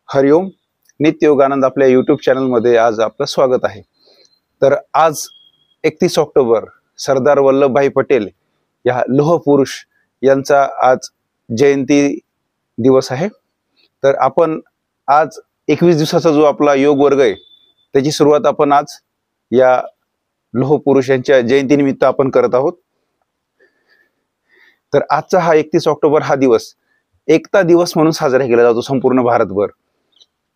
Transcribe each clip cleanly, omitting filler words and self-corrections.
हरिओम. नित्य योगानंद आपल्या यूट्यूब चॅनलमध्ये आज आपलं स्वागत आहे. तर आज 31 ऑक्टोबर सरदार वल्लभभाई पटेल या लोह पुरुष यांचा आज जयंती दिवस आहे. तर आपण आज 21 दिवसाचा जो आपला योग वर्ग आहे त्याची सुरुवात आपण आज या लोह पुरुष यांच्या जयंतीनिमित्त आपण करत आहोत. तर आजचा हा 31 ऑक्टोबर हा दिवस एकता दिवस म्हणून साजरा केला जातो संपूर्ण भारतभर.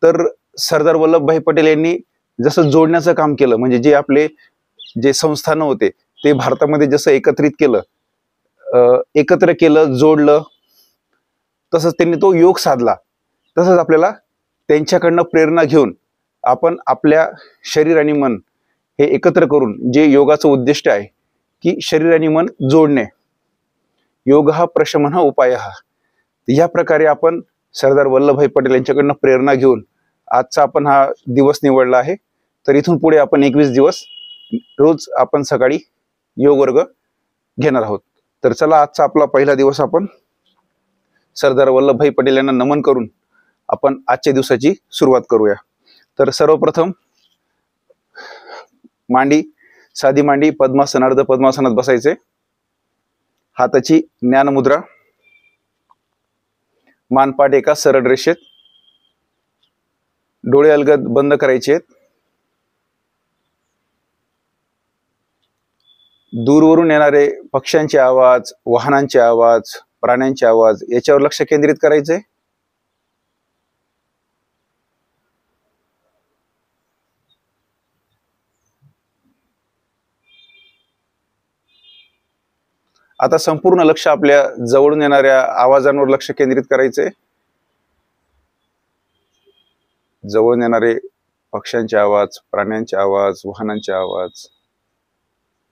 तर सरदार वल्लभभाई पटेल यांनी जसं जोडण्याचं काम केलं, म्हणजे जे आपले जे संस्थानं होते ते भारतामध्ये जसं एकत्रित केलं, एकत्र केलं, जोडलं, तसंच त्यांनी तो योग साधला. तसंच आपल्याला त्यांच्याकडनं प्रेरणा घेऊन आपण आपल्या शरीर आणि मन हे एकत्र करून जे योगाचं उद्दिष्ट आहे की शरीर आणि मन जोडणे, योग हा प्रशमन उपाय हा, या प्रकारे आपण सरदार वल्लभभाई पटेल यांच्याकडनं प्रेरणा घेऊन आजचा आपण हा दिवस निवडला आहे. तर इथून पुढे आपण 21 दिवस रोज आपण सकाळी योग वर्ग घेणार आहोत. तर चला, आजचा आपला पहिला दिवस आपण सरदार वल्लभभाई पटेल यांना नमन करून आपण आजच्या दिवसाची सुरुवात करूया. तर सर्वप्रथम मांडी, साधी मांडी, पद्मासन, अर्ध पद्मासनात बसायचे. हाताची ज्ञान मुद्रा, मानपाट एका सरळ रेषेत, डोळे अलगद बंद करायचे. दूरवरून येणारे पक्ष्यांचे आवाज, वाहनांचे आवाज, प्राण्यांचे आवाज याच्यावर लक्ष केंद्रित करायचे. आता संपूर्ण लक्ष आपल्या जवळून येणाऱ्या आवाजांवर लक्ष केंद्रित करायचे. जवळून येणारे पक्ष्यांचे आवाज, प्राण्यांचे आवाज, वाहनांचे आवाज,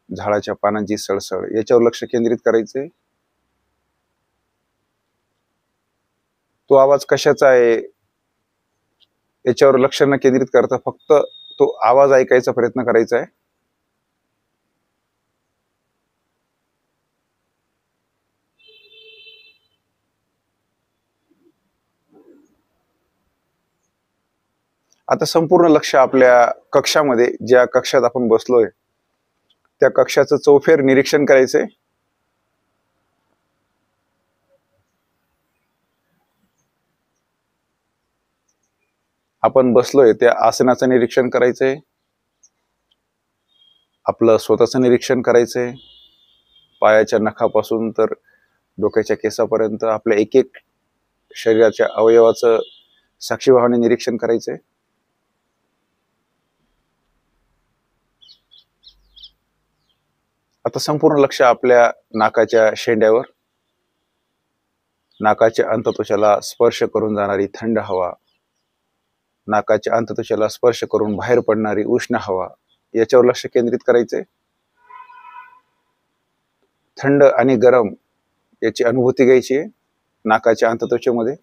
झाडाच्या पानांची सळसळ याच्यावर लक्ष केंद्रित करायचे. तो आवाज कशाचा आहे याच्यावर लक्ष न केंद्रित करता फक्त तो आवाज ऐकायचा प्रयत्न करायचा आहे. आता संपूर्ण लक्ष आपल्या कक्षामध्ये, ज्या कक्षात आपण बसलोय त्या कक्षाचं चौफेर निरीक्षण करायचंय. आपण बसलोय त्या आसनाचं निरीक्षण करायचंय, आपलं स्वतःचं निरीक्षण करायचंय. पायाच्या नखापासून तर डोक्याच्या केसापर्यंत आपल्या एक एक शरीराच्या अवयवाचं साक्षीभावाने निरीक्षण करायचंय. आता संपूर्ण लक्ष आपल्या नाकाच्या शेंड्यावर, नाकाच्या अंतत्वचाला स्पर्श करून जाणारी थंड हवा, नाकाच्या अंतत्वचाला स्पर्श करून बाहेर पडणारी उष्ण हवा याच्यावर लक्ष केंद्रित करायचे. थंड आणि गरम याची अनुभूती घ्यायची आहे नाकाच्या अंतत्वचेमध्ये.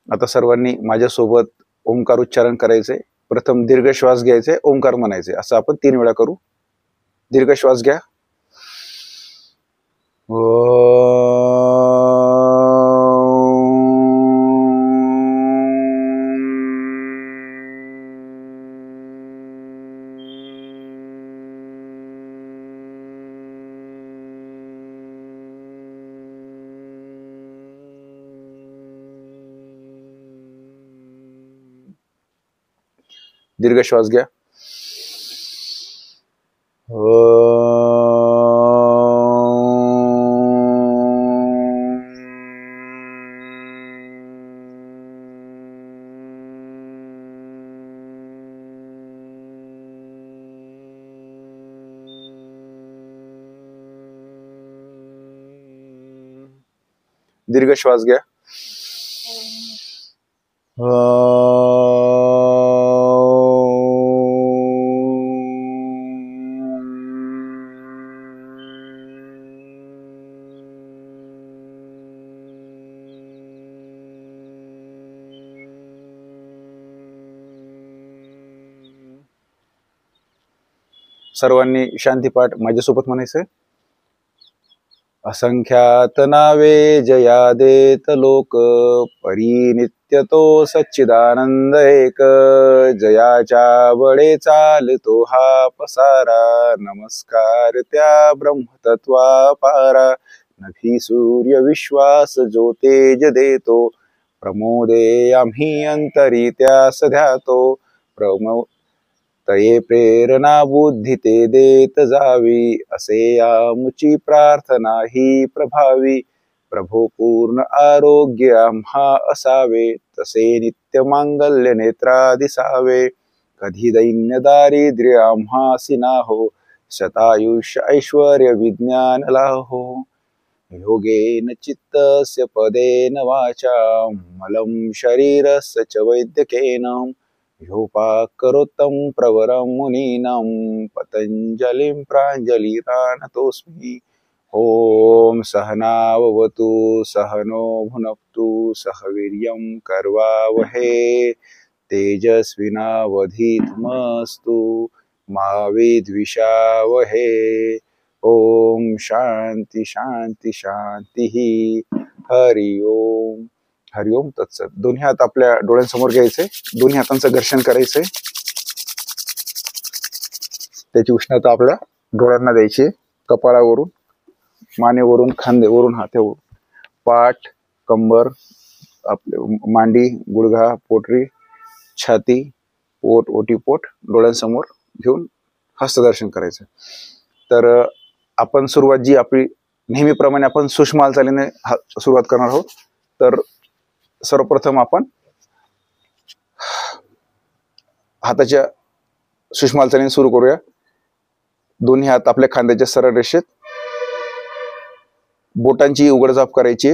आता सर्वांनी माझ्यासोबत ओंकार उच्चारण करायचे. प्रथम दीर्घ श्वास घ्यायचे, ओंकार म्हणायचे. असं आपण 3 वेळा करू. दीर्घ श्वास घ्या. दीर्घ श्वास घ्या. दीर्घ श्वास घ्या. सर्वांनी शांतीपाठ माझ्यासोबत म्हणायचंय. असंख्यात नावे जया देत लोक, परिनित्य तो सच्चिदानंद एक. जयाच्या बळे चालतो हा पसारा, नमस्कार त्या ब्रह्मतत्वा पारा. नभी सूर्य विश्वास जो तेज देतो, प्रमोदे आम्ही अंतरी त्यास ध्यातो. तये प्रेरणा बुद्धी ते देत जावी, असे आमुची प्रार्थना ही प्रभावी. प्रभो पूर्ण आरोग्य आम्हा असावे, तसे नित्य मांगल्य नेत्रा दिसावे. कधी दैन्य दारिद्र्य आम्हासी नाहो, शतायुष्य ऐश्वर्य विज्ञान लाहो. योगेन चित्तस्य पदेन वाचा, मलं शरीरस्य च वैद्यकेन. ह्योपाकरोत्तं प्रवरं मुनीनां, पतञ्जलिं प्राञ्जलिरानतोऽस्मि. ॐ सहनाववतु सहनो भुनक्तु, सह वीर्यं कर्वावहे तेजस्विनावधीतमस्तु मा विद्विषावहे. ओम शांती शांती शांती. हरि ओम. हरिओम तत्सत. दोन्ही हात आपल्या डोळ्यांसमोर घ्यायचे, दोन्ही हातांचं घर्षण करायचंय. त्याची उष्णता आपल्या डोळ्यांना द्यायची. कपाळावरून, मानेवरून, खांदेवरून, हातावरून, पाठ, कंबर, आपले मांडी, गुडघा, पोटरी, छाती, पोट, ओटीपोट डोळ्यांसमोर घेऊन हस्तदर्शन करायचं. तर आपण सुरुवात जी आपली नेहमीप्रमाणे आपण सूक्ष्म हालचालीने सुरुवात करणार आहोत. तर सर्वप्रथम आपण हाताच्या सूक्ष्म हालचालीने सुरू करूया. दोन्ही हात आपल्या खांद्याच्या सरळ रेषेत, बोटांची उघडझाप करायची.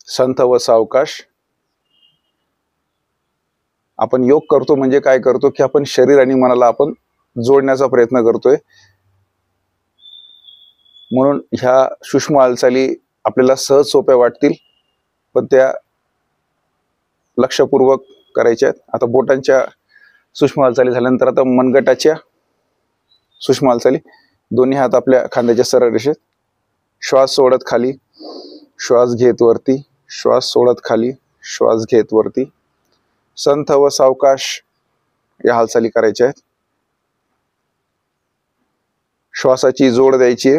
संथ व सावकाश. आपण योग करतो म्हणजे काय करतो की आपण शरीर आणि मनाला आपण जोडण्याचा प्रयत्न करतोय. म्हणून ह्या सूक्ष्म हालचाली आपल्याला सहज सोप्या वाटतील, पण त्या लक्षपूर्वक करायच्या आहेत. आता बोटांच्या सूक्ष्म हालचाली झाल्यानंतर आता मनगटाच्या सूक्ष्म हालचाली. दोन्ही हात आपल्या खांद्याच्या सरळ रेषेत. श्वास सोडत खाली, श्वास घेत वरती, श्वास सोडत खाली, श्वास घेत वरती. संथ व सावकाश या हालचाली करायच्या आहेत. श्वासाची जोड द्यायची.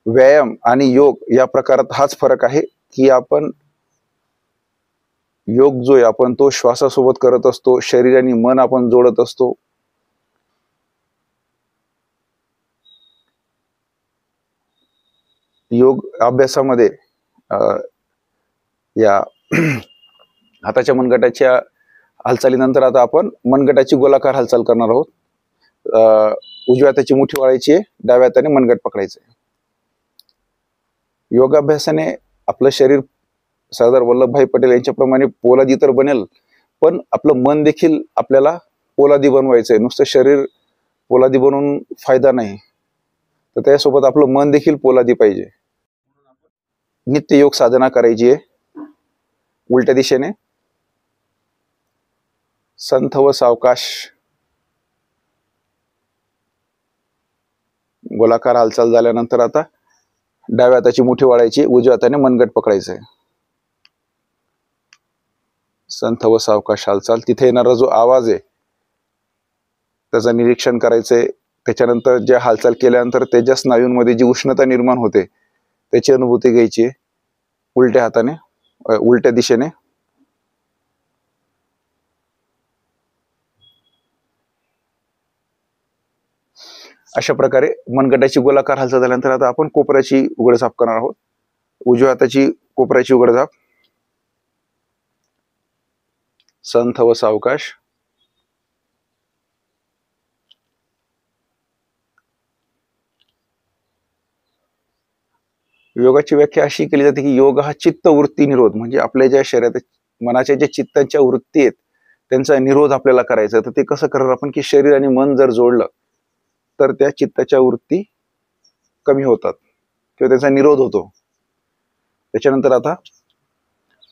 व्यायाम आणि योग या प्रकारात हाच फरक आहे की आपण योग जो आहे आपण तो श्वासासोबत करत असतो, शरीर आणि मन आपण जोडत असतो. योग अभ्यासामध्ये या हाताच्या मनगटाच्या हालचालीनंतर आता आपण मनगटाची गोलाकार हालचाल करणार आहोत. उजव्या हाताची मुठी वाळायची, डाव्या हाताने मनगट पकडायचे. योगाभ्यासाने आपलं शरीर सरदार वल्लभभाई पटेल यांच्याप्रमाणे पोलादी तर बनेल, पण आपलं मन देखील आपल्याला पोलादी बनवायचंय. नुसतं शरीर पोलादी बनवून फायदा नाही, तर त्यासोबत आपलं मन देखील पोलादी पाहिजे. नित्य योग साधना करायची आहे. उलट्या दिशेने संथ व सावकाश गोलाकार हालचाल झाल्यानंतर आता डाव्या हाताची मुठी वाळायची, उजव्या हाताने मनगट पकडायचंय. संथ व सावकाश हालचाल. तिथे येणारा जो आवाज आहे त्याचं निरीक्षण करायचंय. त्याच्यानंतर ज्या हालचाल केल्यानंतर त्याच्या स्नायूंमध्ये जी उष्णता निर्माण होते त्याची अनुभूती घ्यायची. उलट्या हाताने, उलट्या दिशेने. अशा प्रकारे मनगटाची गोलाकार हालचाल झाल्यानंतर आता आपण कोपऱ्याची उघडझाप करणार आहोत. उजव्या हाताची कोपऱ्याची उघडझाप. संथ व सावकाश. योगाची व्याख्या अशी केली जाते की योग हा चित्तवृत्ती निरोध, म्हणजे आपल्या ज्या शरीरात मनाच्या ज्या चित्तांच्या वृत्ती आहेत त्यांचा निरोध आपल्याला करायचा. तर ते कसं करणार आपण की शरीर आणि मन जर जोडलं तर त्या चित्ताच्या वृत्ती कमी होतात किंवा त्याचा निरोध होतो. त्याच्यानंतर आता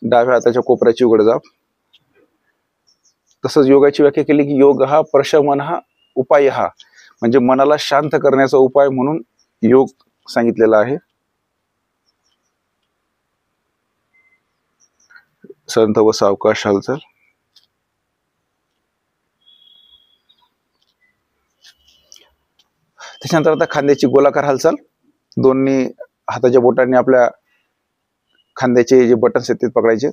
डाव्या हाताच्या कोपऱ्याची उघडझाप. तसंच योगाची व्याख्या केली की योग हा प्रशमन हा उपाय हा, म्हणजे मनाला शांत करण्याचा उपाय म्हणून योग सांगितलेला आहे. संत व सावकाश हालचाल. त्याच्यानंतर आता खांद्याची गोलाकार हालचाल. दोन्ही हाताच्या बोटांनी आपल्या खांद्याचे जे बटन्स आहेत ते पकडायचे.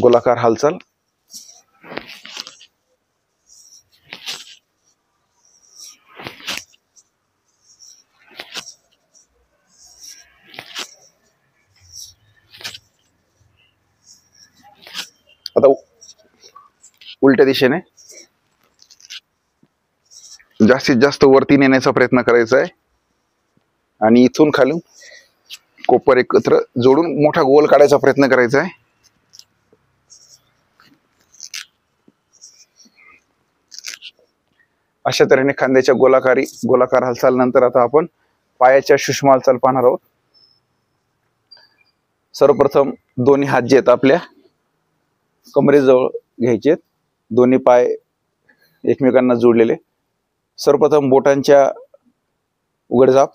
गोलाकार हालचाल. आता उलट्या दिशेने जास्तीत जास्त वरती नेण्याचा प्रयत्न करायचा आहे आणि इथून खालून कोपर एकत्र जोडून मोठा गोल काढायचा प्रयत्न करायचा आहे. अशा तऱ्हेने खांद्याच्या गोलाकार हालचाल नंतर आता आपण पायाच्या सूक्ष्म हालचाल पाहणार आहोत. सर्वप्रथम दोन्ही हात जे आहेत आपल्या कमरेजवळ घ्यायचे, दोन्ही पाय एकमेकांना जोडलेले. सर्वप्रथम बोटांच्या उघडझाप.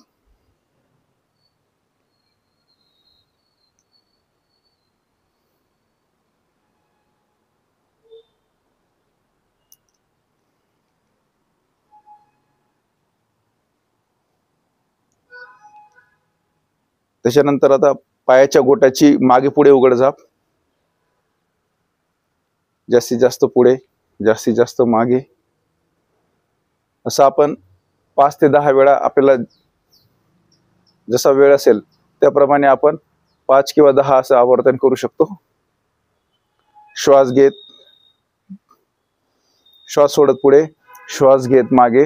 त्याच्यानंतर आता पायाच्या गोटाची मागे पुढे उघडझाप. जास्तीत जास्त पुढे, जास्तीत जास्त मागे. असं आपण 5 ते 10 वेळा, आपल्याला जसा वेळ असेल त्याप्रमाणे आपण 5 किंवा 10 असं आवर्तन करू शकतो. श्वास घेत, श्वास सोडत पुढे, श्वास घेत मागे,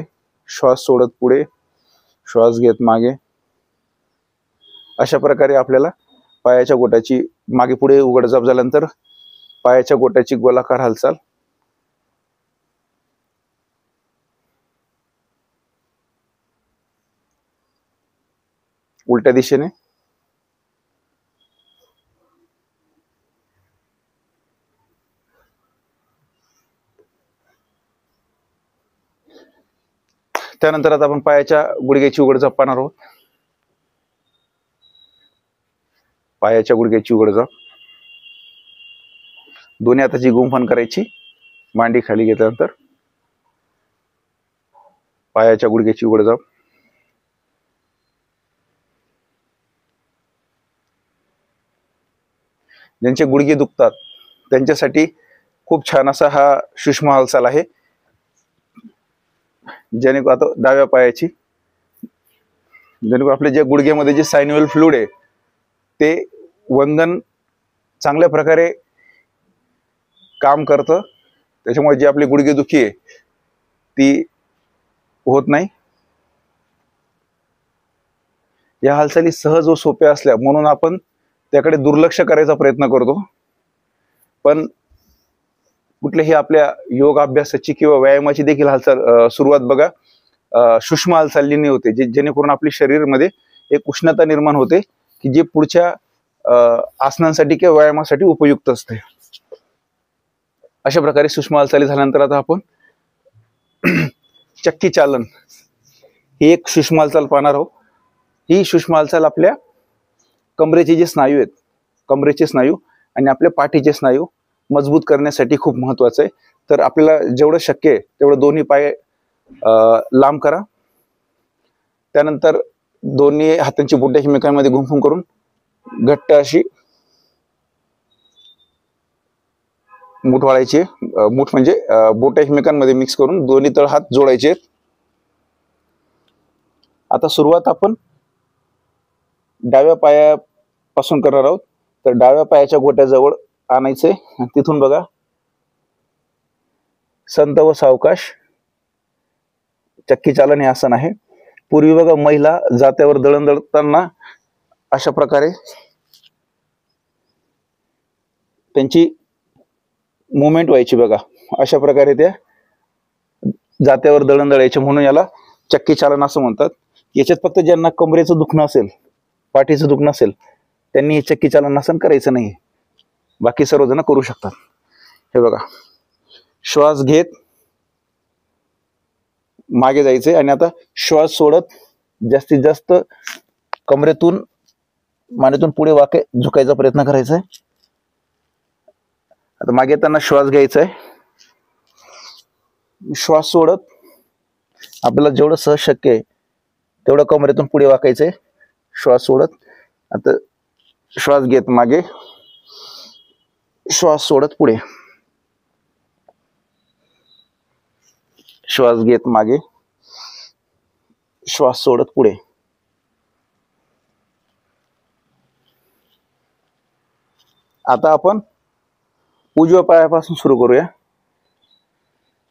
श्वास सोडत पुढे, श्वास घेत मागे. अशा प्रकारे आपल्याला पायाच्या गोटाची मागे पुढे उघडझाप झाल्यानंतर पायाच्या गोटाची गोलाकार हालचाल. उलट्या दिशेने. त्यानंतर आता आपण पायाच्या गुडघ्याची उघडझाप पाहणार आहोत. पायाच्या गुडघ्याची उघडझाप. दोन्ही हाताची गुंफण करायची, मांडी खाली घेतल्यानंतर पायाच्या गुडघ्याची उघडझाप. ज्यांचे गुडघे दुखतात त्यांच्यासाठी खूप छान असा हा सूक्ष्म हालचाल आहे. जेणेकरून आता डाव्या पायाची, जेणेकरून आपल्या जे गुडघ्यामध्ये जे सायन्युअल फ्लुइड आहे ते वंदन चांगल्या प्रकारे काम करतं. त्याच्यामुळे जी आपली गुडघेदुखी आहे ती होत नाही. या हालचाली सहज व सोप्या असल्या म्हणून आपण त्याकडे दुर्लक्ष करायचा प्रयत्न करतो. पण कुठल्याही आपल्या योग अभ्यासाची किंवा व्यायामाची देखील हालचाल सुरुवात बघा सूक्ष्म हालचालीने होते, जेणेकरून आपल्या शरीरामध्ये एक उष्णता निर्माण होते की जे पुढच्या आसनांसाठी किंवा व्यायामासाठी उपयुक्त असते. अशा प्रकारे सूक्ष्म हालचाली झाल्यानंतर आता आपण चक्की चालन ही एक सूक्ष्म हालचाल पाहणार आहोत. ही सूक्ष्म हालचाल आपल्या कमरेचे जे स्नायू आहेत, कमरेचे स्नायू आणि आपल्या पाठीचे स्नायू मजबूत करण्यासाठी खूप महत्वाचं आहे. तर आपल्याला जेवढं शक्य आहे तेवढं दोन्ही पाय लांब करा. त्यानंतर दोन्ही हातांची बोटे एकमेकांमध्ये गुंफून करून घट्ट अशी मूठ वाळायची. मूठ म्हणजे बोट एकमेकांमध्ये मिक्स करून दोन्ही तळ हात जोडायचे. आता सुरुवात आपण डाव्या पायापासून करणार आहोत. तर डाव्या पायाच्या गोट्याजवळ आणायचे, तिथून बघा संत व सावकाश चक्की चालन हे आसन आहे. पूर्वी बघा महिला जात्यावर दळण दळताना अशा प्रकारे त्यांची मुवमेंट व्हायची बघा. अशा प्रकारे त्या जात्यावर दळण दळायचे, म्हणून याला चक्की चालन असं म्हणतात. याच्यात फक्त ज्यांना कमरेचं दुखणं असेल, पाठीचं दुखणं असेल, त्यांनी हे चक्की चालन आसन करायचं नाही. बाकी सर्वजण करू शकतात. हे बघा, श्वास घेत मागे जायचंय आणि आता श्वास सोडत जास्तीत जास्त कमरेतून मानेतून पुढे वाके झुकायचा प्रयत्न करायचा आहे. आता मागे येताना श्वास घ्यायचा आहे, श्वास सोडत आपल्याला जेवढं सहज शक्य आहे तेवढं कमरेतून पुढे वाकायचंय. श्वास सोडत आता श्वास घेत मागे, श्वास सोडत पुढे, श्वास घेत मागे, श्वास सोडत पुढे. आता आपण उजव्या पायापासून सुरू करूया.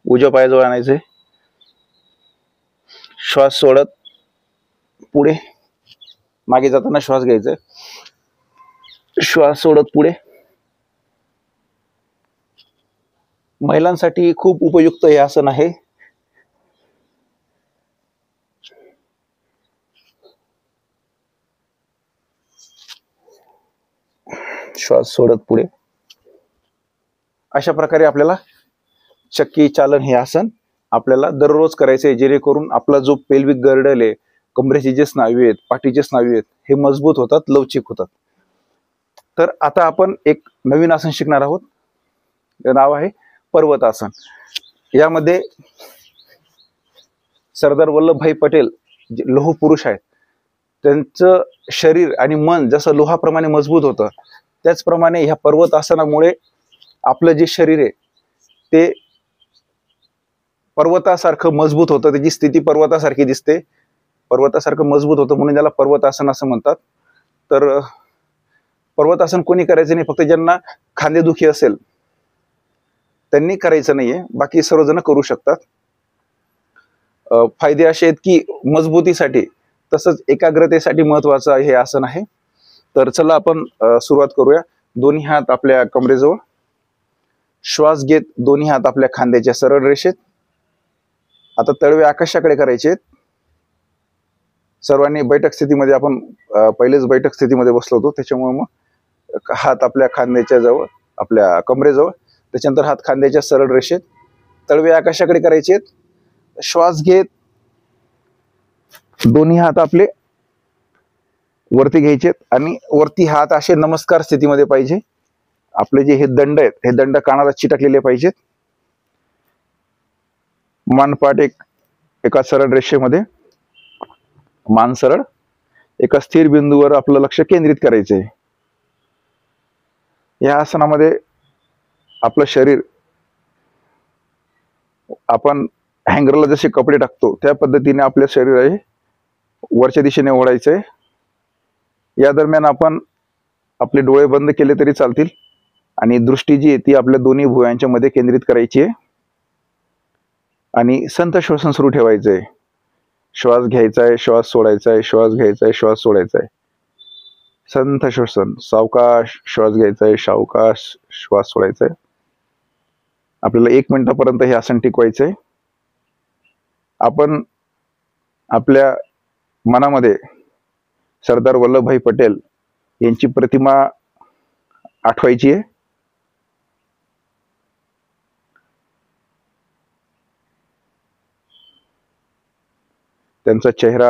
उजव्या पायाजवळ आणायचंय, श्वास सोडत पुढे, मागे जाताना श्वास घ्यायचा, श्वास सोडत पुढे. महिलांसाठी खूप उपयुक्त हे आसन आहे. श्वास सोडत पुढे. अशा प्रकारे आपल्याला चक्की चालन हे आसन आपल्याला दररोज करायचंय, जेणेकरून आपला जो पेल्विक गर्डल आहे, कमरेचे जे स्नायू आहेत, पाठीचे स्नायू आहेत, हे मजबूत होतात, लवचिक होतात. तर आता आपण एक नवीन आसन शिकणार आहोत. ते नाव आहे पर्वतासन. यामध्ये सरदार वल्लभभाई पटेल जे लोह पुरुष आहेत, त्यांचं शरीर आणि मन जसं लोहाप्रमाणे मजबूत होतं, त्याचप्रमाणे ह्या पर्वतासनामुळे आपलं जे शरीर आहे ते पर्वतासारखं मजबूत होतं. त्याची स्थिती पर्वतासारखी दिसते, पर्वतासारखं मजबूत होतं, म्हणून त्याला पर्वतासन असं म्हणतात. तर पर्वतासन कोणी करायचं नाही, फक्त ज्यांना खांदेदुखी असेल त्यांनी करायचं नाहीये, बाकी सर्वजण करू शकतात. फायदे असे आहेत की मजबूतीसाठी तसंच एकाग्रतेसाठी महत्वाचं हे आसन आहे. तर चला आपण सुरुवात करूया. दोन्ही हात आपल्या कमरेजवळ, श्वास घेत दोन्ही हात आपल्या खांद्याच्या सरळ रेषेत. आता तळवे आकाशाकडे करायचे आहेत. सर्वांनी बैठक स्थितीमध्ये, आपण पहिलेच बैठक स्थितीमध्ये बसलो होतो, त्याच्यामुळे मग हात आपल्या खांद्याच्या जवळ, आपल्या कमरेजवळ, त्याच्यानंतर हात खांद्याच्या सरळ रेषेत, तळवे आकाशाकडे करायचे आहेत. श्वास घेत दोन्ही हात आपले वरती घ्यायचे आणि वरती हात असे नमस्कार स्थितीमध्ये पाहिजे. आपले जे हे दंड आहेत, हे दंड कानाला चिटकलेले पाहिजेत. मानपाट एका सरळ रेषेमध्ये, मान सरळ, एका स्थिर बिंदूवर आपलं लक्ष केंद्रित करायचंय. या आसनामध्ये आपलं शरीर आपण हँगरला जसे कपडे टाकतो त्या पद्धतीने आपल्या शरीर आहे वरच्या दिशेने ओढायचंय. या दरम्यान आपण आपले डोळे बंद केले तरी चालतील आणि दृष्टी जी आहे ती आपल्या दोन्ही भुवयांच्या मध्ये केंद्रित करायची आहे आणि संथ श्वसन सुरू ठेवायचंय. श्वास घ्यायचा आहे, श्वास सोडायचा आहे, श्वास घ्यायचा आहे, श्वास सोडायचा आहे. संथ श्वसन, सावकाश श्वास घ्यायचा आहे, सावकाश श्वास सोडायचा आहे. आपल्याला 1 मिनिटापर्यंत हे आसन टिकवायचंय. आपण आपल्या मनामध्ये सरदार वल्लभभाई पटेल यांची प्रतिमा आठवायची आहे. त्यांचा चेहरा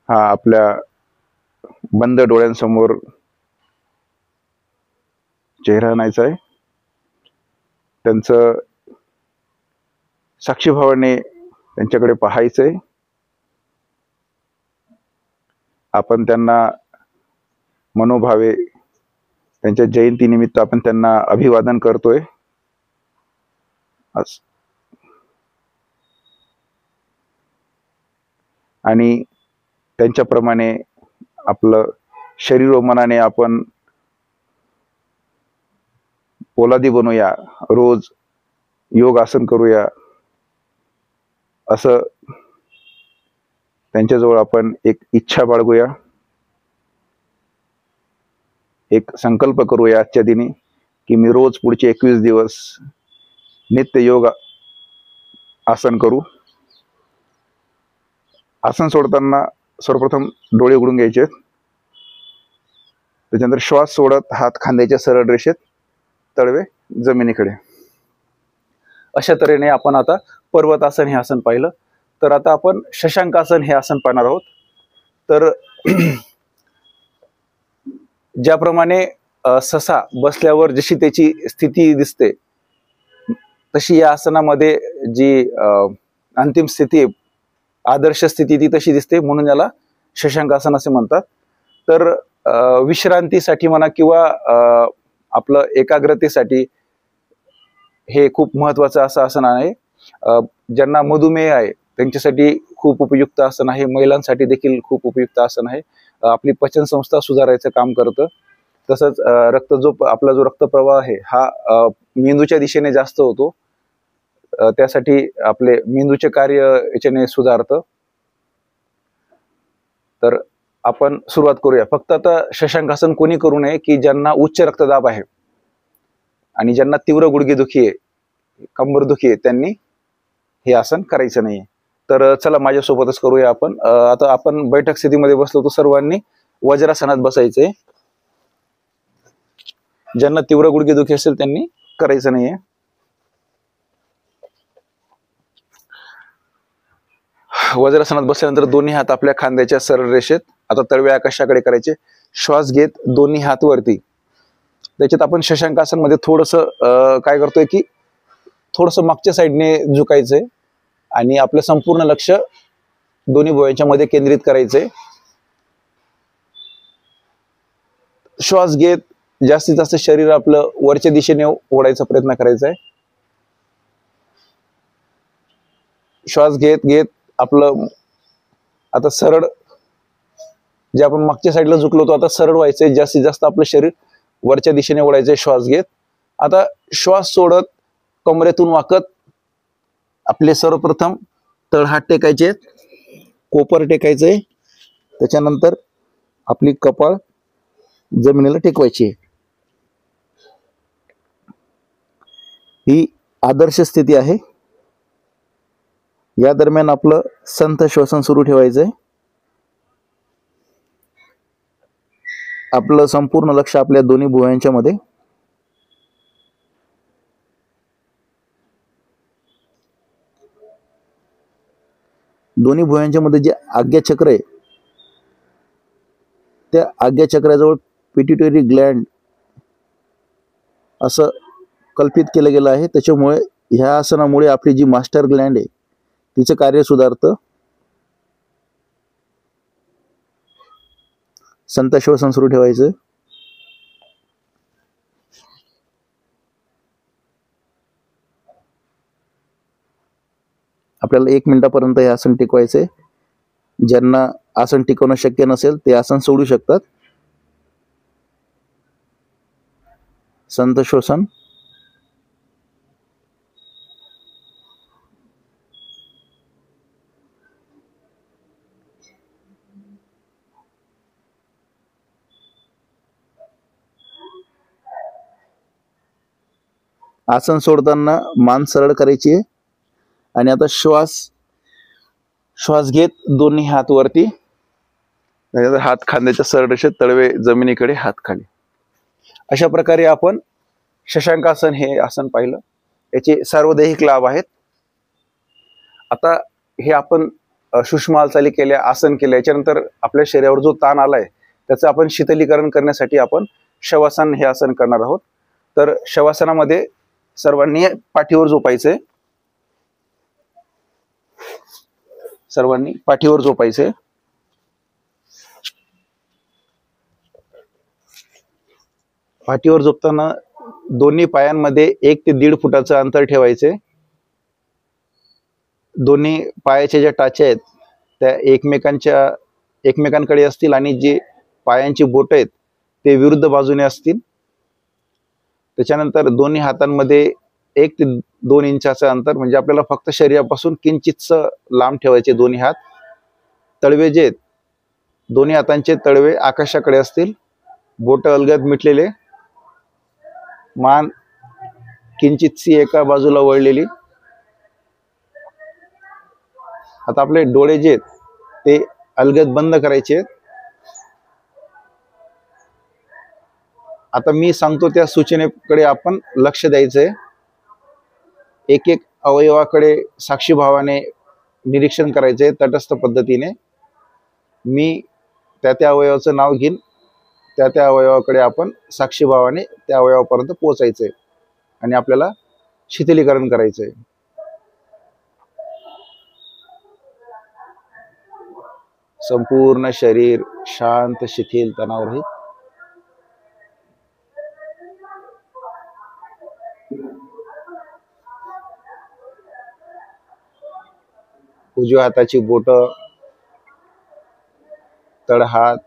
हा आपल्या बंद डोळ्यांसमोर चेहरा आणायचा आहे. त्यांचं साक्षीभावाने त्यांच्याकडे पाहायचंय. आपण त्यांना मनोभावे त्यांच्या जयंतीनिमित्त आपण त्यांना अभिवादन करतोय. आणि त्यांच्याप्रमाणे आपलं शरीर व मनाने आपण पोलादी बनूया, रोज योग आसन करूया, असं त्यांच्याजवळ आपण एक इच्छा बाळगूया, एक संकल्प करूया आजच्या दिनी की मी रोज पुढचे 21 दिवस नित्य योग आसन करू. आसन सोडताना सर्वप्रथम डोळे उघडून घ्यायचे, त्याच्यानंतर श्वास सोडत हात खांद्याच्या सरळ रेषेत, तळवे जमिनीकडे. अशा तऱ्हेने आपण आता पर्वतासन हे आसन पाहिलं. तर आता आपण शशांकासन हे आसन पाहणार आहोत. तर ज्याप्रमाणे ससा बसल्यावर जशी त्याची स्थिती दिसते, तशी या आसनामध्ये जी अंतिम स्थिती, आदर्श स्थिती ती तशी दिसते, म्हणून याला शशांकासन असे म्हणतात. तर विश्रांतीसाठी म्हणा किंवा आपलं एकाग्रतेसाठी हे खूप महत्वाचं असं आसन आहे. ज्यांना मधुमेह आहे त्यांच्यासाठी खूप उपयुक्त आसन आहे. महिलांसाठी देखील खूप उपयुक्त आसन आहे. आपली पचनसंस्था सुधारायचं काम करतं. तसंच आपला जो रक्तप्रवाह आहे हा मेंदूच्या दिशेने जास्त होतो, त्यासाठी आपले मेंदूचे कार्य याच्याने सुधारतं. तर आपण सुरुवात करूया. फक्त आता शशांकासन कोणी करू नये की ज्यांना उच्च रक्तदाब आहे आणि ज्यांना तीव्र गुडघेदुखी आहे, कंबरदुखी आहे, त्यांनी हे आसन करायचं नाही. तर चला माझ्यासोबतच करूया आपण. आता आपण बैठक स्थितीमध्ये बसलो तर सर्वांनी वज्रासनात बसायचंय. ज्यांना तीव्र गुडघेदुखी असेल त्यांनी करायचं नाहीये. वज्रासनात बसल्यानंतर दोन्ही हात आपल्या खांद्याच्या सरळ रेषेत, आता तळवे आकाशाकडे करायचे. श्वास घेत दोन्ही हात वरती. त्याच्यात आपण शशांकासन मध्ये थोडस काय करतोय की थोडस मागच्या साईडने झुकायचंय आणि आपलं संपूर्ण लक्ष दोन्ही भुवयांच्या मध्ये केंद्रित करायचंय. श्वास घेत जास्तीत जास्त शरीर आपलं वरच्या दिशेने ओढायचा प्रयत्न करायचा आहे. श्वास घेत घेत आपलं आता सरळ, जे आपण मागच्या साईडला झुकलो होतो आता सरळ व्हायचंय. जास्तीत जास्त आपलं शरीर वरच्या दिशेने ओढायचंय श्वास घेत. आता श्वास सोडत कमरेतून वाकत आपले सर्वप्रथम तळहात टेकायचे, कोपर टेकायचे, त्याच्यानंतर आपली कपाळ जमिनीला टेकवायची. ही आदर्श स्थिती आहे. या दरम्यान आपलं संथ श्वसन सुरू ठेवायचंय. आपलं संपूर्ण लक्ष आपल्या दोन्ही भुवयांच्या मध्ये. दोन्ही भुवयांच्या मध्ये जे आज्ञाचक्र आहे, त्या आज्ञाचक्राजवळ पिट्युटरी ग्लँड असं कल्पित केलं गेलं आहे. त्याच्यामुळे ह्या आसनामुळे आपली जी मास्टर ग्लँड आहे तिचं कार्य सुधारतं. संत श्वसन सुरू ठेवायचं. आपल्याला 1 मिनिटापर्यंत हे आसन टिकवायचे. ज्यांना आसन टिकवणं शक्य नसेल ते आसन सोडू शकतात. संत श्वसन. आसन सोडताना मान सरळ करायची आहे आणि आता श्वास घेत दोन्ही हात वरती, हात खांद्याच्या सरळ रेषेत, तळवे जमिनीकडे, हात खाली. अशा प्रकारे आपण शशांकासन हे आसन पाहिलं. याचे सार्वदेहिक लाभ आहेत. आता हे आपण सूक्ष्म हालचाली केल्या, आसन केल्या, याच्यानंतर आपल्या शरीरावर जो ताण आलाय त्याचं आपण शीतलीकरण करण्यासाठी आपण शवासन हे आसन करणार आहोत. तर शवासनामध्ये सर्वांनी पाठीवर झोपायचंय. सर्वांनी पाठीवर झोपायचंय. पाठीवर झोपताना दोन्ही पायांमध्ये 1 ते 1.5 फुटाचं अंतर ठेवायचे. दोन्ही पायाच्या ज्या टाच्या आहेत त्या एकमेकांकडे असतील आणि जे पायांची बोट आहेत ते विरुद्ध बाजूने असतील. त्याच्यानंतर दोन्ही हातांमध्ये 1 ते 2 इंचाचं अंतर, म्हणजे आपल्याला फक्त शरीरापासून किंचितच लांब ठेवायचे दोन्ही हात. तळवे जे आहेत, दोन्ही हातांचे तळवे आकाशाकडे असतील. बोट अलगद मिटलेले, मान किंचितशी एका बाजूला वळलेली. आता आपले डोळे जे आहेत ते अलगद बंद करायचे. आता मी सांगतो त्या सूचनेकडे आपण लक्ष द्यायचंय. एक एक अवयवाकडे साक्षीभावाने निरीक्षण करायचंय तटस्थ पद्धतीने. मी त्या त्या अवयवाचं नाव घेईन, त्या त्या अवयवाकडे आपण साक्षीभावाने त्या अवयवापर्यंत पोहोचायचंय आणि आपल्याला शिथिलीकरण करायचंय. संपूर्ण शरीर शांत, शिथिल, तणावरहित. उजव्या हाताची बोट, तळहात,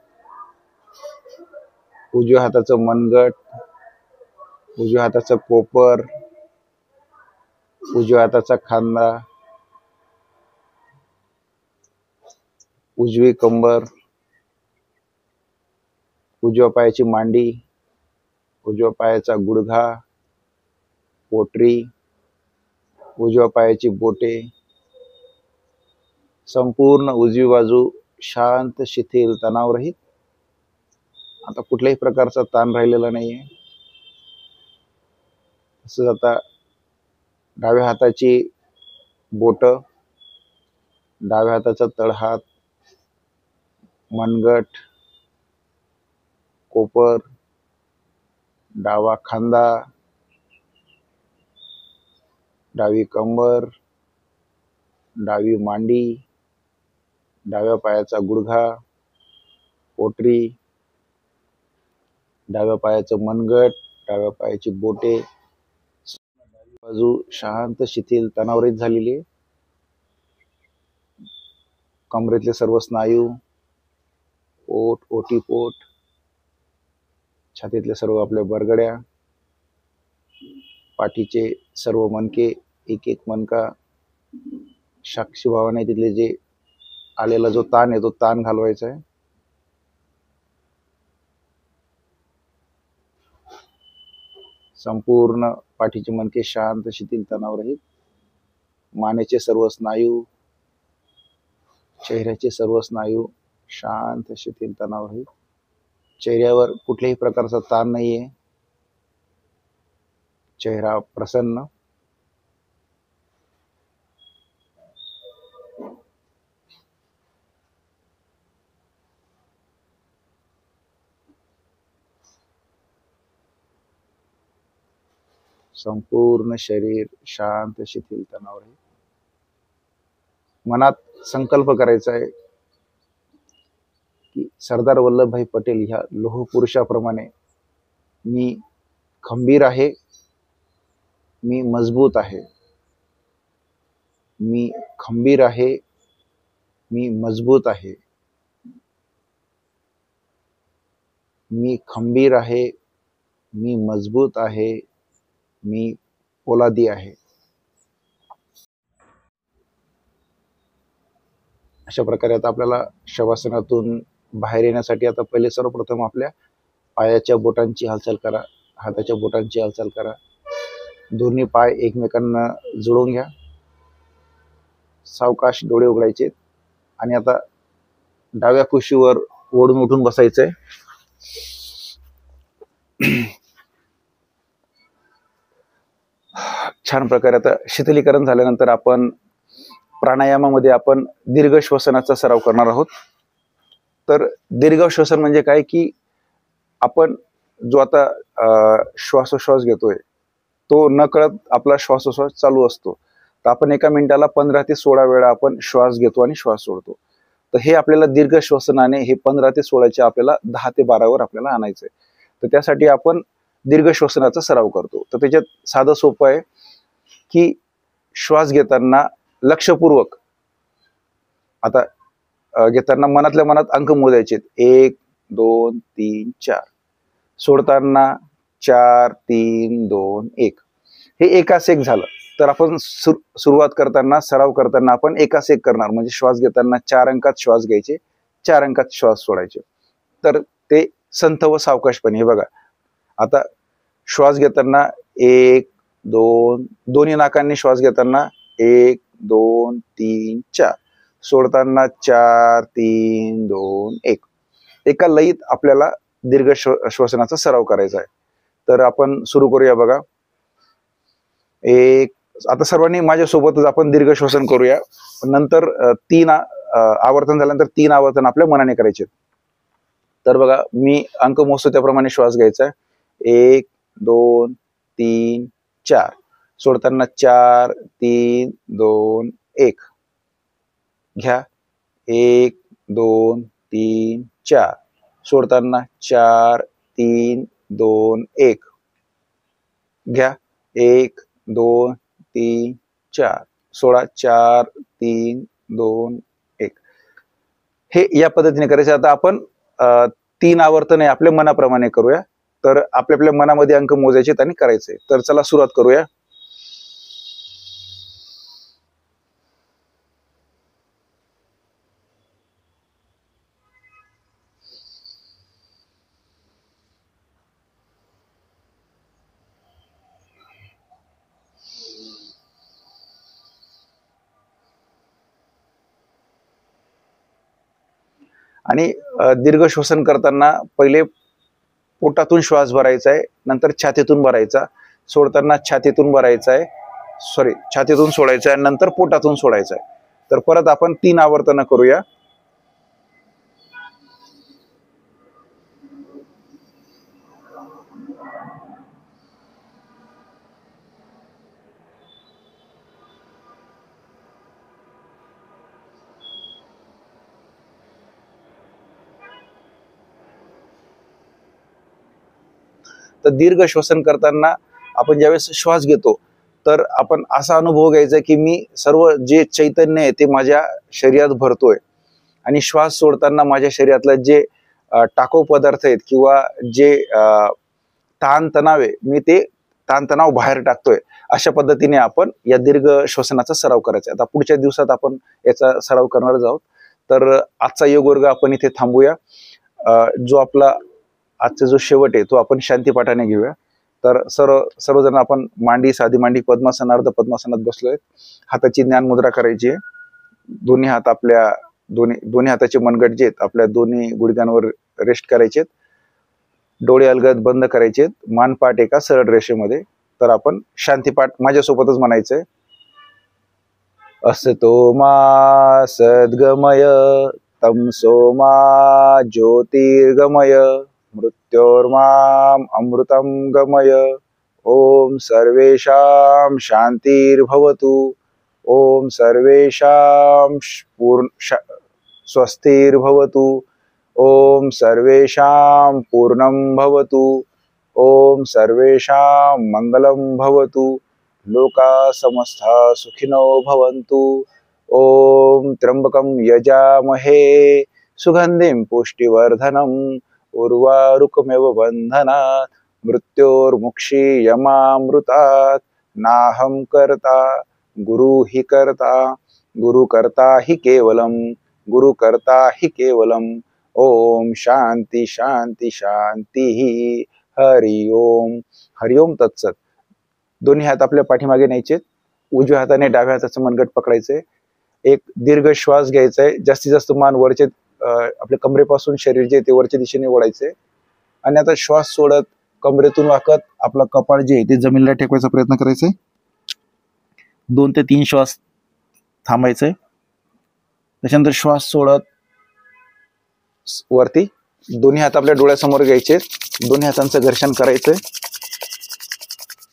उजव्या हाताचं मनगट, उजव्या हाताचं कोपर, उजव्या हाताचा खांदा, उजवी कंबर, उजव्या पायाची मांडी, उजव्या पायाचा गुडघा, पोटरी, उजव्या पायाची बोटे. संपूर्ण उजवी बाजू शांत, शिथिल, तणावरहित. आता कुठल्याही प्रकारचा ताण राहिलेला नाहीये. तसंच आता डाव्या हाताची बोट, डाव्या हाताचा तळहात, मनगट, कोपर, डावा खांदा, डावी कंबर, डावी मांडी, डाव्या पायाचा गुडघा, पोटरी, डाव्या पायाचं मनगट, डाव्या पायाची बोटे. बाजू शांत, शिथिल, तणावरहित झालेली आहे. कमरेतले सर्व स्नायू, पोट, ओटीपोट, छातीतले सर्व आपल्या बरगड्या, पाठीचे सर्व मणके, एक एक मणका साक्षीभावाने तिथले जे आलेला जो ताण आहे तो ताण घालवायचा आहे. संपूर्ण पाठीचे मणके शांत, शिथिल, तणावरहित. मानेचे सर्व स्नायू, चेहऱ्याचे सर्व स्नायू शांत, शिथिल, तणावरहित. चेहऱ्यावर कुठल्याही प्रकारचा ताण नाहीये. चेहरा प्रसन्न. संपूर्ण शरीर शांत, शिथिल, तणावरहित. मनात संकल्प करायचा आहे की सरदार वल्लभभाई पटेल ह्या लोह पुरुषाप्रमाणे मी खंबीर आहे, मी मजबूत आहे. मी खंबीर आहे, मी मजबूत आहे. मी खंबीर आहे, मी मजबूत आहे, मी पोलादी आहे. अशा प्रकारे आता आपल्याला शवासनातून बाहेर येण्यासाठी आता पहिले सर्वप्रथम आपल्या पायाच्या बोटांची हालचाल करा, हाताच्या बोटांची हालचाल करा. दोन्ही पाय एकमेकांना जुळवून घ्या. सावकाश डोळे उघडायचे आणि आता डाव्या कुशीवर ओढून उठून बसायचंय. छान प्रकारे आता शिथिलीकरण झाल्यानंतर आपण प्राणायामामध्ये आपण दीर्घ श्वसनाचा सराव करणार आहोत. तर दीर्घ श्वसन म्हणजे काय की आपण जो आता श्वासोश्वास घेतोय तो नकळत आपला श्वासोश्वास चालू असतो. तर आपण एका मिनिटाला 15 ते 16 वेळा आपण श्वास घेतो आणि श्वास सोडतो. तर हे आपल्याला दीर्घ श्वसनाने हे 15 ते 16चे आपल्याला 10 ते 12 वर आपल्याला आणायचंय. तर त्यासाठी आपण दीर्घ श्वसनाचा सराव करतो. तर त्याच्यात साधं सोपं आहे की श्वास घेताना लक्षपूर्वक आता घेताना मनातल्या मनात अंक मोजायचे 1 2 3 4. सोडताना 4 3 2 1. हे एकास एक झालं. तर आपण सुरुवात करताना सराव करताना आपण एकास एक करणार. म्हणजे श्वास घेताना 4 अंकात श्वास घ्यायचे, 4 अंकात श्वास सोडायचे. तर ते संथ व सावकाशपणे. हे बघा आता श्वास घेताना 1 2, दोन्ही नाकांनी श्वास घेताना 1 2 3 4. सोडताना 4 3 2 1. एका लयीत आपल्याला दीर्घ श्वसनाचा सराव करायचा आहे. तर आपण सुरू करूया बघा. एक, आता सर्वांनी माझ्यासोबतच आपण दीर्घ श्वसन करूया. नंतर 3 आवर्तन झाल्यानंतर 3 आवर्तन आपल्या मनाने करायचे. तर बघा, मी अंक मोजतो त्याप्रमाणे श्वास घ्यायचा आहे. 1 2 3 4. सोडताना 4 3 2 1. घ्या. 1 2 3 4. सोडताना 4 3 2 1. घ्या. 1 2 3 4. सोडा. 4 3 2 1. हे या पद्धतीने करायचे. आता आपण 3 आवर्तने आपल्या मनाप्रमाणे करूया. तर आपल्या मनामध्ये अंक मोजायचे आणि करायचे. तर चला सुरुवात करूया. आणि दीर्घ श्वसन करताना पहिले पोटातून श्वास भरायचा आहे, नंतर छातीतून भरायचा, सोडताना छातीतून भरायचा आहे, छातीतून सोडायचा आहे, नंतर पोटातून सोडायचा आहे. तर परत आपण 3 आवर्तन करूया. तर दीर्घ श्वसन करताना आपण ज्यावेळेस श्वास घेतो तर आपण असा अनुभव घ्यायचा की मी सर्व जे चैतन्य आहे ते माझ्या शरीरात भरतोय, आणि श्वास सोडताना माझ्या शरीरातलं जे टाकाऊ पदार्थ आहेत किंवा जे ताणतणाव आहे, मी ते ताणतणाव बाहेर टाकतोय. अशा पद्धतीने आपण या दीर्घ श्वसनाचा सराव करायचा. आता पुढच्या दिवसात आपण याचा सराव करणार आहोत. तर आजचा योग वर्ग आपण इथे थांबूया. जो आपला आजचा जो शेवट आहे तो आपण शांतीपाठाने घेऊया. तर सर्वजण आपण मांडी, साधी मांडी, पद्मासन, अर्ध पद्मासनात बसलोय. हाताची ज्ञान मुद्रा करायची आहे. दोन्ही हात आपल्या दोन्ही हाताचे मनगट जे आहेत आपल्या दोन्ही गुडघ्यांवर रेस्ट करायचे. डोळे अलगद बंद करायचे. मानपाठ एका सरळ रेषेमध्ये. तर आपण शांतीपाठ माझ्यासोबतच म्हणायचंय. असतो मा सद्गमय तमसो मा ज्योतिर्गमय मृत्योर्माम अमृतं गमय. ओम सर्वेषां शांतिर्भवतु. ओम सर्वेषां स्वस्तिर्भवतु. ओम सर्वेषां पूर्णं भवतु. ओम सर्वेषां मंगलं भवतु. लोका समस्ता सुखिनो भवन्तु. ओम त्र्यंबकं यजामहे सुगंधिं पुष्टिवर्धनम् उर्वारुकमेव बंधनात् मृत्योर्मुक्षीयमामृतात्. नाहं कर्ता गुरु हि कर्ता. गुरु कर्ता हि केवलम. गुरु कर्ता हि केवलम. ओम शांती शांती शांती. हरि ओम. हरि ओम तत्सत. दोन्ही हात आपल्या पाठीमागे न्यायचे. उजव्या हाताने डाव्या हाताचं मनगट पकडायचे. एक दीर्घ श्वास घ्यायचा आहे. जास्तीत जास्त मान वरचे आपल्या कमरेपासून शरीर जे ते वरच्या दिशेने ओढायचे. आणि आता श्वास सोडत कमरेतून वाकत आपलं कपाळ जे आहे ते जमिनीला टेकवायचा प्रयत्न करायचा. 2 ते 3 श्वास थांबायचे. त्याच्यानंतर श्वास सोडत वरती दोन्ही हात आपल्या डोळ्यासमोर घ्यायचे. दोन्ही हातांचं घर्षण करायचंय.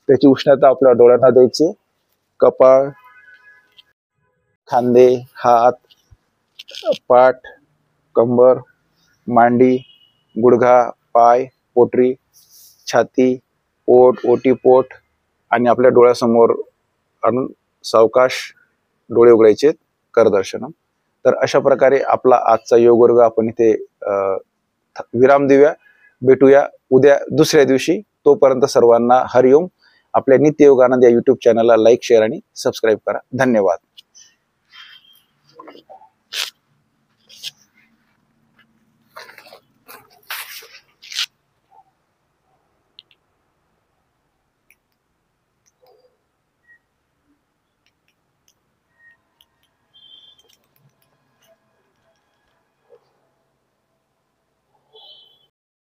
त्याची उष्णता आपल्या डोळ्यांना द्यायची. कपाळ, खांदे, हात, पाठ, कंबर, मांडी, गुडघा, पाय, पोटरी, छाती, पोट, ओटीपोट आणि आपल्या डोळ्यासमोर आणून सावकाश डोळे उघडायचे. करदर्शनम. तर अशा प्रकारे आपला आजचा योग वर्ग आपण इथे विराम देऊया. भेटूया उद्या दुसऱ्या दिवशी. तोपर्यंत सर्वांना हरिओम. आपल्या नित्य योग आनंद या YouTube चॅनलला लाईक, शेअर आणि सबस्क्राईब करा. धन्यवाद.